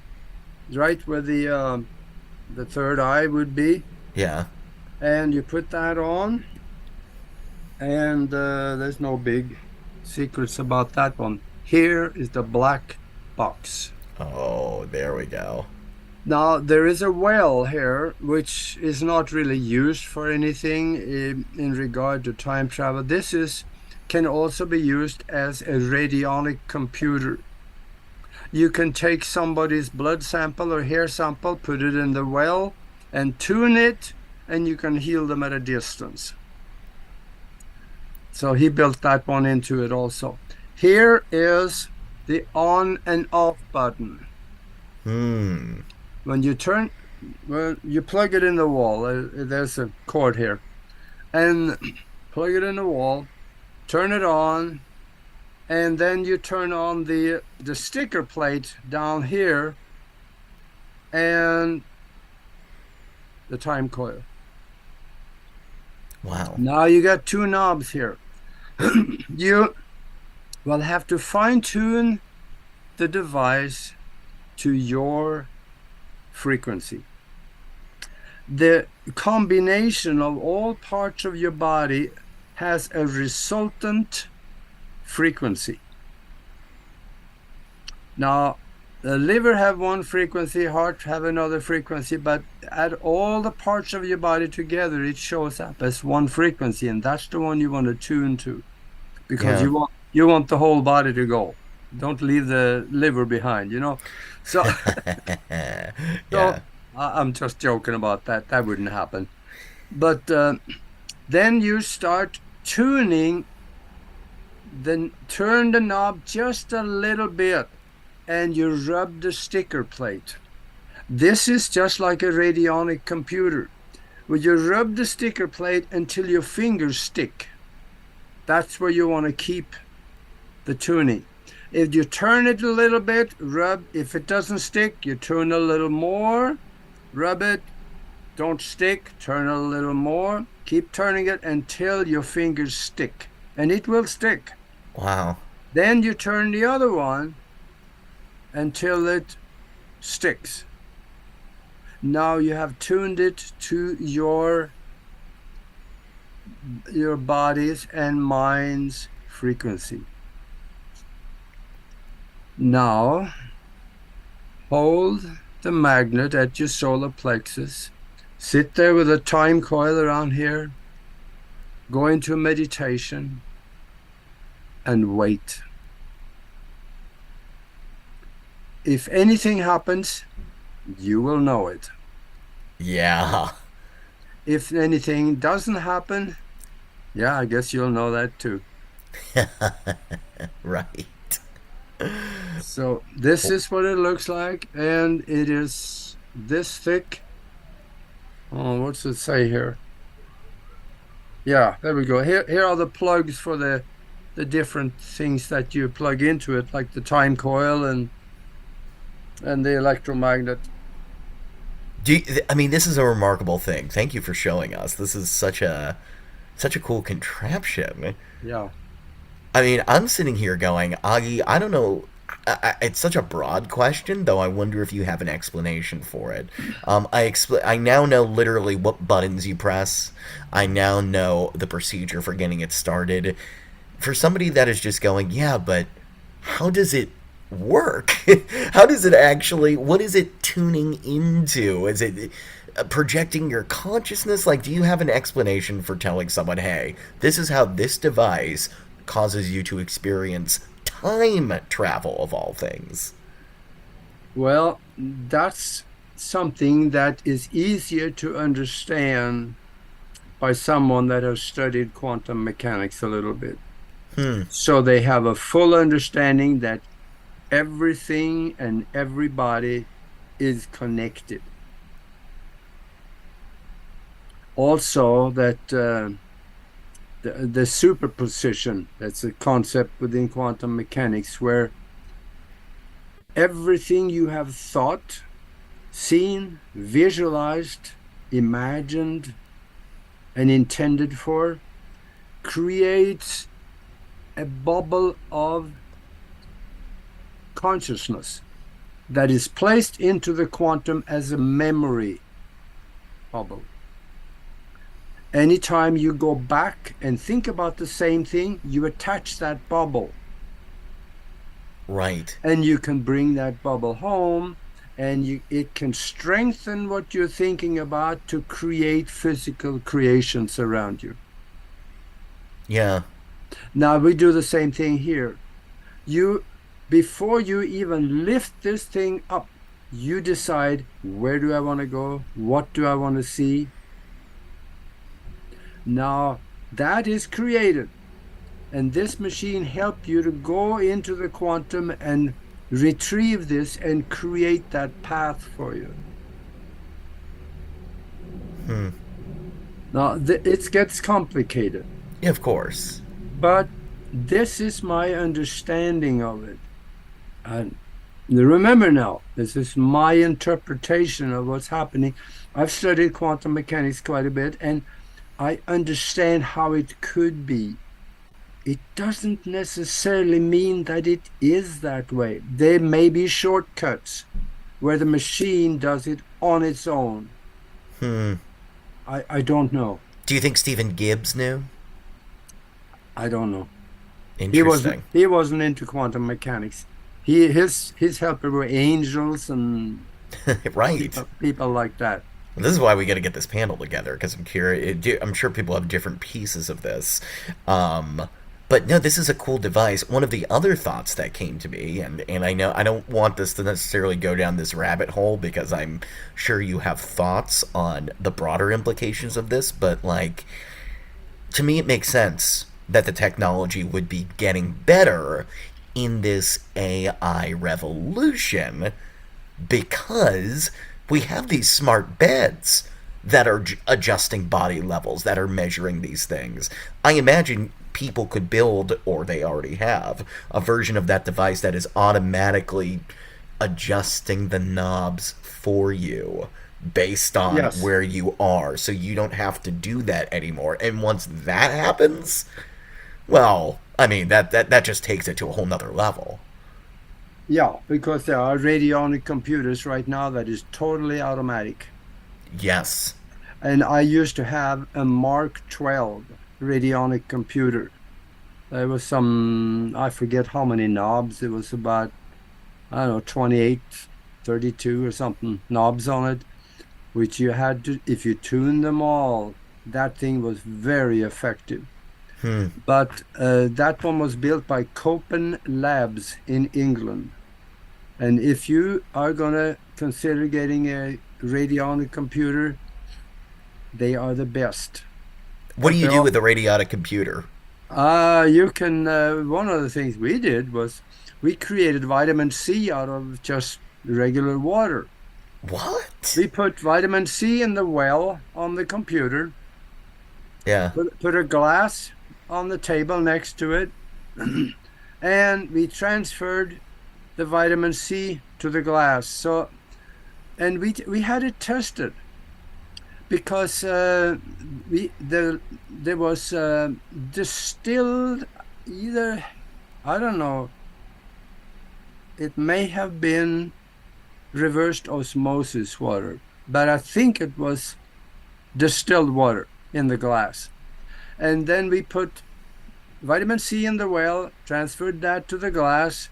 right where the third eye would be. Yeah. And you put that on, and there's no big secrets about that one. Here is the black box. Oh, there we go. Now, there is a well here, which is not really used for anything in regard to time travel. Can also be used as a radionic computer. You can take somebody's blood sample or hair sample, put it in the well, and tune it, and you can heal them at a distance. So he built that one into it also. Here is the on and off button. Hmm. When you turn, well, you plug it in the wall. There's a cord here, and plug it in the wall, turn it on, and then you turn on the sticker plate down here and the time coil. Wow. Now you got two knobs here. You will have to fine tune the device to your frequency. The combination of all parts of your body has a resultant frequency. Now, the liver have one frequency, heart have another frequency, but add all the parts of your body together, it shows up as one frequency, and that's the one you want to tune to, because Yeah. you want the whole body to go. Don't leave the liver behind, So, Yeah. so I'm just joking about that. That wouldn't happen. But then you start tuning, then turn the knob just a little bit and you rub the sticker plate. This is just like a radionic computer. Where you rub the sticker plate until your fingers stick. That's where you want to keep the tuning. If you turn it a little bit, rub. If it doesn't stick, you turn a little more, rub it. Don't stick, turn a little more. Keep turning it until your fingers stick. And it will stick. Wow. Then you turn the other one until it sticks. Now you have tuned it to your body's and mind's frequency. Now hold the magnet at your solar plexus. Sit there with a time coil around here. Go into meditation and wait. If anything happens, you will know it. Yeah. If anything doesn't happen, yeah, I guess you'll know that too. Right. So this is what it looks like, and it is this thick. Oh, what's it say here? Yeah, there we go. Here are the plugs for the different things that you plug into it, like the time coil and the electromagnet. I mean, this is a remarkable thing. Thank you for showing us. This is such a cool contraption. Yeah. I mean, I'm sitting here going, Augie, I don't know. It's such a broad question, though. I wonder if you have an explanation for it. I now know literally what buttons you press. I now know the procedure for getting it started. For somebody that is just going, yeah, but how does it work? How does it actually? What is it tuning into? Is it projecting your consciousness? Like, do you have an explanation for telling someone, hey, this is how this device causes you to experience time travel of all things? Well, that's something that is easier to understand by someone that has studied quantum mechanics a little bit. Hmm. So they have a full understanding that everything and everybody is connected. Also, that the superposition, that's a concept within quantum mechanics where everything you have thought, seen, visualized, imagined, and intended for creates a bubble of consciousness that is placed into the quantum as a memory bubble. Anytime you go back and think about the same thing, you attach that bubble. Right. And you can bring that bubble home and it can strengthen what you're thinking about to create physical creations around you. Yeah. Now we do the same thing here. You, before you even lift this thing up, you decide, where do I want to go? What do I want to see? Now that is created. And this machine helped you to go into the quantum and retrieve this and create that path for you. Now, it gets complicated, Yeah, of course. but this is my understanding of it. And remember now, this is my interpretation of what's happening. I've studied quantum mechanics quite a bit, and I understand how it could be. It doesn't necessarily mean that it is that way. There may be shortcuts where the machine does it on its own. I don't know. Do you think Stephen Gibbs knew? I don't know. Interesting. He wasn't into quantum mechanics. His helper were angels and Right. people like that. This is why we got to get this panel together, because I'm curious. I'm sure people have different pieces of this. But no, this is a cool device. One of the other thoughts that came to me, and I know I don't want this to necessarily go down this rabbit hole, because I'm sure you have thoughts on the broader implications of this, but like, to me it makes sense that the technology would be getting better in this AI revolution, because we have these smart beds that are adjusting body levels, that are measuring these things. I imagine people could build, or they already have, a version of that device that is automatically adjusting the knobs for you based on Yes. where you are, so you don't have to do that anymore. And once that happens, well, I mean, that just takes it to a whole nother level. Yeah, because there are radionic computers right now that is totally automatic. Yes. And I used to have a Mark 12 radionic computer. There was some, I forget how many knobs. It was about, I don't know, 28, 32 or something knobs on it, which you had to, if you tune them all, that thing was very effective. But that one was built by Copen Labs in England. And if you are going to consider getting a radionic computer, they are the best. What do But you they're do all, with a radionic computer? you can, one of the things we did was we created vitamin C out of just regular water. What? We put vitamin C in the well on the computer, Yeah. put a glass on the table next to it, and we transferred the vitamin C to the glass. So, and we had it tested because there was distilled, either, I don't know, it may have been reversed osmosis water, but I think it was distilled water in the glass. And then we put vitamin C in the well, transferred that to the glass,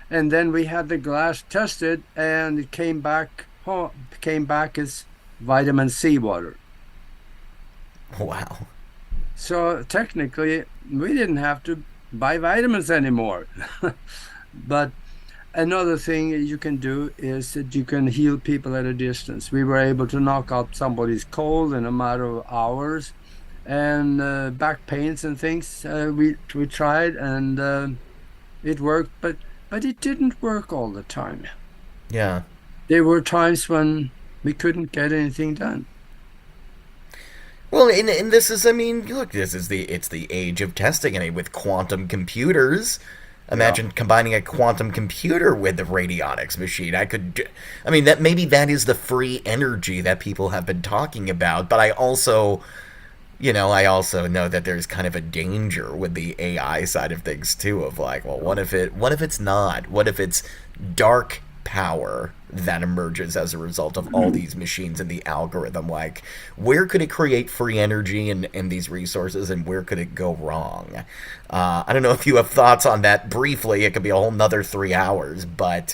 and then we had the glass tested, and it came back as vitamin C water. Wow. So technically, we didn't have to buy vitamins anymore. But another thing you can do is that you can heal people at a distance. We were able to knock out somebody's cold in a matter of hours, and back pains and things. We tried, and it worked, but it didn't work all the time. Yeah. There were times when we couldn't get anything done. Well, and this is, I mean, look, it's the age of testing, and with quantum computers, Yeah. imagine combining a quantum computer with the radionics machine. I mean, that maybe that is the free energy that people have been talking about, but I also know that there's kind of a danger with the AI side of things too, of like, well, what if it's not? What if it's dark power that emerges as a result of all these machines and the algorithm? Like, where could it create free energy and these resources, and where could it go wrong? I don't know if you have thoughts on that briefly. It could be a whole nother 3 hours, but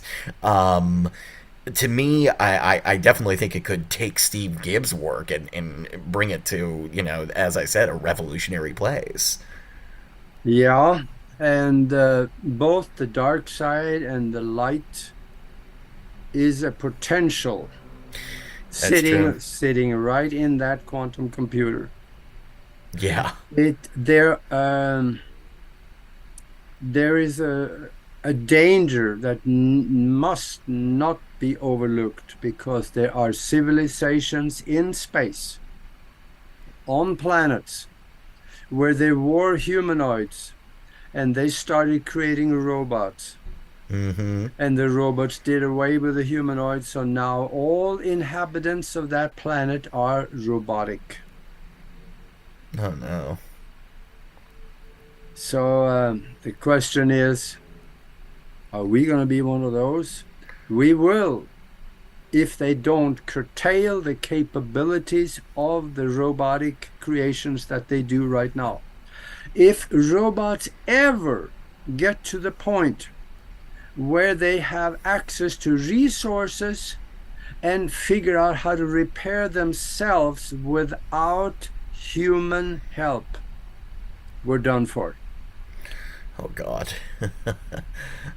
to me, I definitely think it could take Steve Gibbs' work and bring it to, as I said, a revolutionary place. Yeah, and both the dark side and the light is a potential That's true. sitting right in that quantum computer. Yeah. It there is a danger that must not be overlooked because there are civilizations in space on planets where there were humanoids and they started creating robots. Mm-hmm. And the robots did away with the humanoids, so now all inhabitants of that planet are robotic. Oh no. So the question is, are we going to be one of those? We will, if they don't curtail the capabilities of the robotic creations that they do right now. If robots ever get to the point where they have access to resources and figure out how to repair themselves without human help, we're done for. Oh God.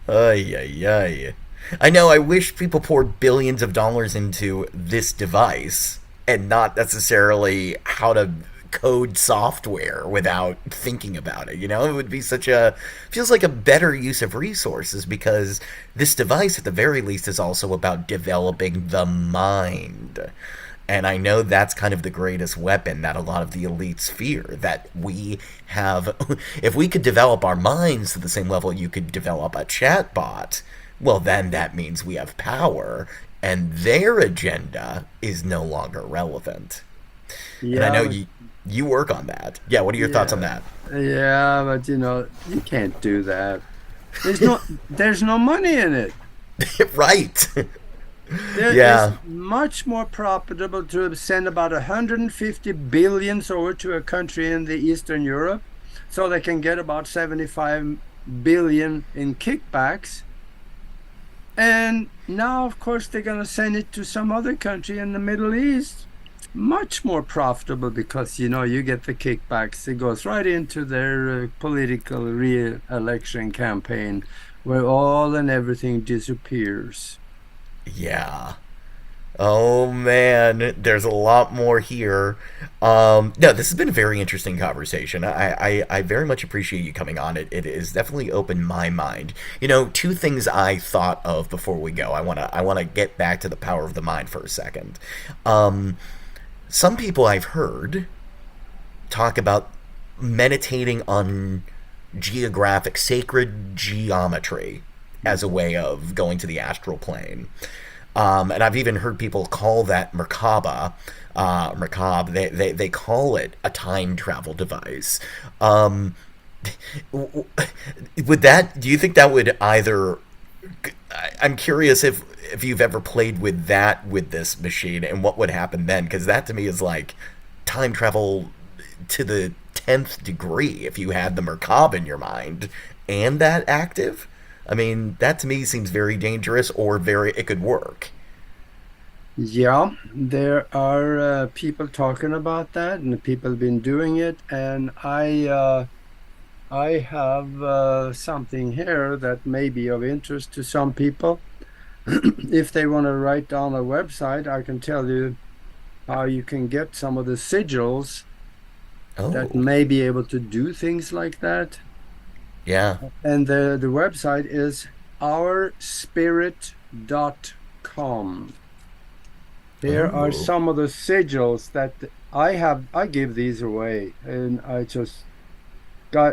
Ay, ay, ay. I know, I wish people poured billions of dollars into this device and not necessarily how to code software without thinking about it. It would be feels like a better use of resources because this device, at the very least, is also about developing the mind. And I know that's kind of the greatest weapon that a lot of the elites fear. That we have, if we could develop our minds to the same level you could develop a chatbot, well, then that means we have power, and their agenda is no longer relevant. And I Yeah, know but you work on that. Yeah, what are your thoughts on yeah, that? yeah, but you can't do that. There's no money in it. Right. It's Yeah. much more profitable to send about 150 billions over to a country in the Eastern Europe so they can get about 75 billion in kickbacks. And now, of course, they're going to send it to some other country in the Middle East. Much more profitable because, you get the kickbacks. It goes right into their political re-election campaign where all and everything disappears. Yeah. Oh man, there's a lot more here. No, this has been a very interesting conversation. I very much appreciate you coming on. It has definitely opened my mind. Two things I thought of before we go. I wanna get back to the power of the mind for a second. Some people I've heard talk about meditating on geographic sacred geometry as a way of going to the astral plane. And I've even heard people call that Merkaba. Merkab, they call it a time travel device. Would that? Do you think that would either? I'm curious if you've ever played with that with this machine and what would happen then, because that to me is like time travel to the 10th degree if you had the Merkab in your mind and that active. I mean, that to me seems very dangerous or very, it could work. Yeah, there are people talking about that, and people have been doing it. And I have something here that may be of interest to some people. If they want to write down a website, I can tell you how you can get some of the sigils that Oh, may be able to do things like that. yeah. And the website is ourspirit.com. Here are Oh, some of the sigils that I have. I give these away, and I just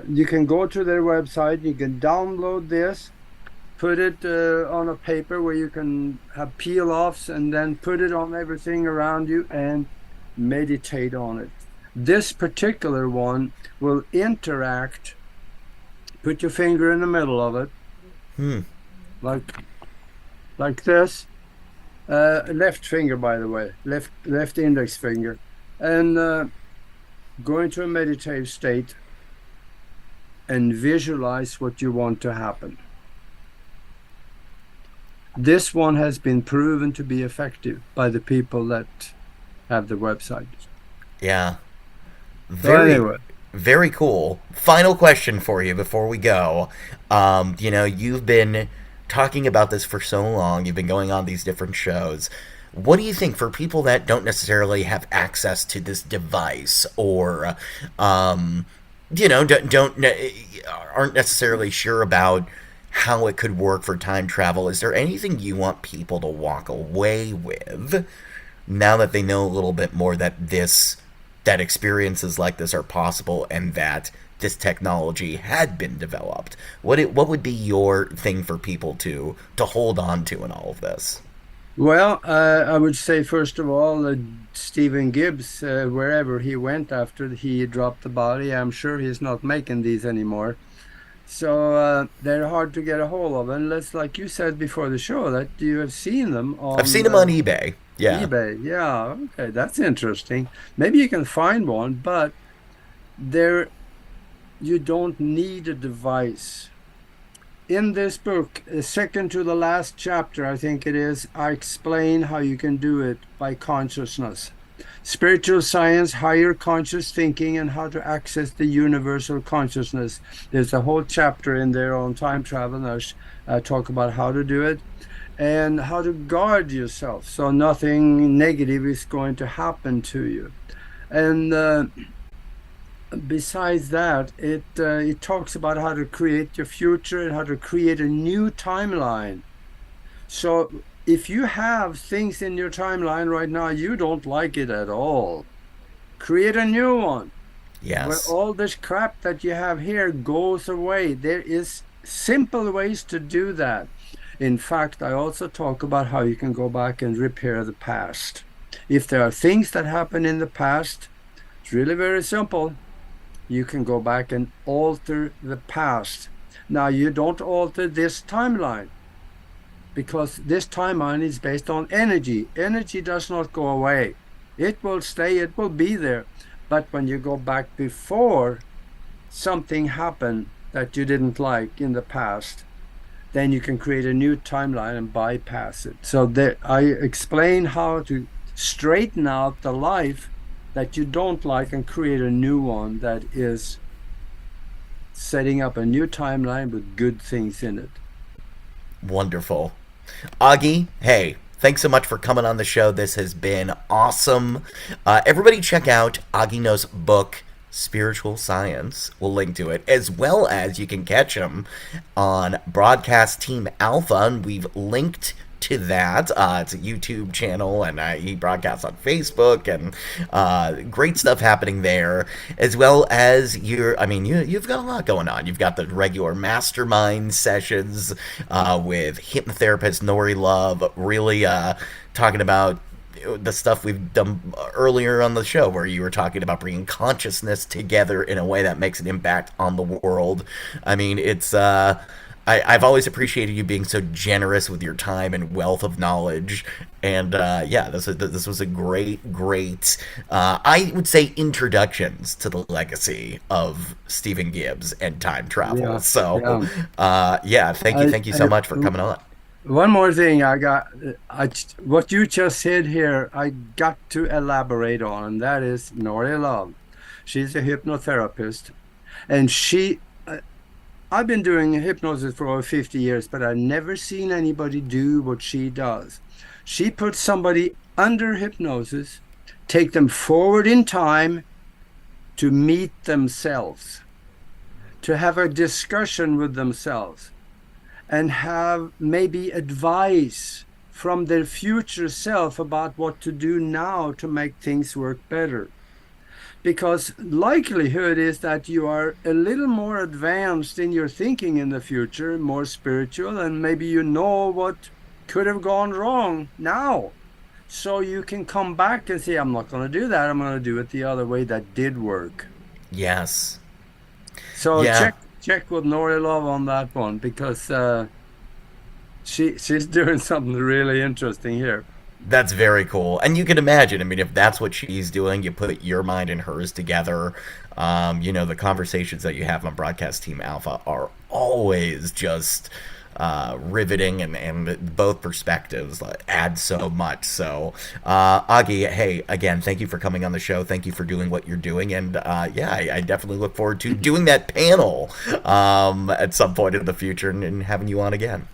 you can go to their website, you can download this, put it on a paper where you can have peel offs, and then put it on everything around you and meditate on it. This particular one will interact. Put your finger in the middle of it, hmm. like this. Left finger, by the way, left index finger, and go into a meditative state and visualize what you want to happen. This one has been proven to be effective by the people that have the website. Yeah. So Very, anyway, very cool. Final question for you before we go. You've been talking about this for so long. You've been going on these different shows. What do you think for people that don't necessarily have access to this device, or, um, aren't necessarily sure about how it could work for time travel? Is there anything you want people to walk away with now that they know a little bit more that experiences like this are possible and that this technology had been developed? What would be your thing for people to hold on to in all of this? well, I would say first of all, Stephen Gibbs, wherever he went after he dropped the body, I'm sure he's not making these anymore. So they're hard to get a hold of, unless, like you said before the show, that you have seen them I've seen on them on eBay. Yeah. eBay. Yeah, okay, that's interesting. Maybe you can find one, but there you don't need a device. In this book, second to the last chapter, I think it is, I explain how you can do it by consciousness. Spiritual science, higher conscious thinking, and how to access the universal consciousness. There's a whole chapter in there on time travel, and I talk about how to do it and how to guard yourself so nothing negative is going to happen to you. And besides that, it talks about how to create your future and how to create a new timeline. So if you have things in your timeline right now you don't like it at all, create a new one where Yes. all this crap that you have here goes away. There is simple ways to do that. In fact, I also talk about how you can go back and repair the past. If there are things that happened in the past, it's really very simple. You can go back and alter the past. Now, you don't alter this timeline because this timeline is based on energy. Energy does not go away. It will stay, it will be there. But when you go back before something happened that you didn't like in the past, then you can create a new timeline and bypass it. So there, I explain how to straighten out the life that you don't like and create a new one that is setting up a new timeline with good things in it. Wonderful. Augie, hey, thanks so much for coming on the show. This has been awesome. Everybody check out Augie Knows book, Spiritual Science. We'll link to it, as well as you can catch him on Broadcast Team Alpha, and we've linked to that. It's a YouTube channel, and he broadcasts on Facebook, and great stuff happening there, as well as you've got a lot going on. You've got the regular mastermind sessions with hypnotherapist Nori Love, really talking about the stuff we've done earlier on the show, where you were talking about bringing consciousness together in a way that makes an impact on the world. I mean, I've always appreciated you being so generous with your time and wealth of knowledge. And yeah, this was a great, I would say, introductions to the legacy of Stephen Gibbs and time travel. Yeah, So, yeah. yeah, thank you so I, much for coming on. one more thing what you just said here, I got to elaborate on, and that is Nori Love. She's a hypnotherapist, and I've been doing hypnosis for over 50 years, but I've never seen anybody do what she does. She puts somebody under hypnosis, take them forward in time to meet themselves, to have a discussion with themselves, and have maybe advice from their future self about what to do now to make things work better. Because likelihood is that you are a little more advanced in your thinking in the future, more spiritual, and maybe you know what could have gone wrong now. So you can come back and say, I'm not going to do that. I'm going to do it the other way that did work. Yes. So Yeah. check with Nori Love on that one, because she's doing something really interesting here. That's very cool. And you can imagine, I mean, if that's what she's doing, you put your mind and hers together. The conversations that you have on Broadcast Team Alpha are always just riveting, and both perspectives add so much. So, Augie, hey, again, thank you for coming on the show. Thank you for doing what you're doing. And yeah, I definitely look forward to doing that panel at some point in the future and having you on again.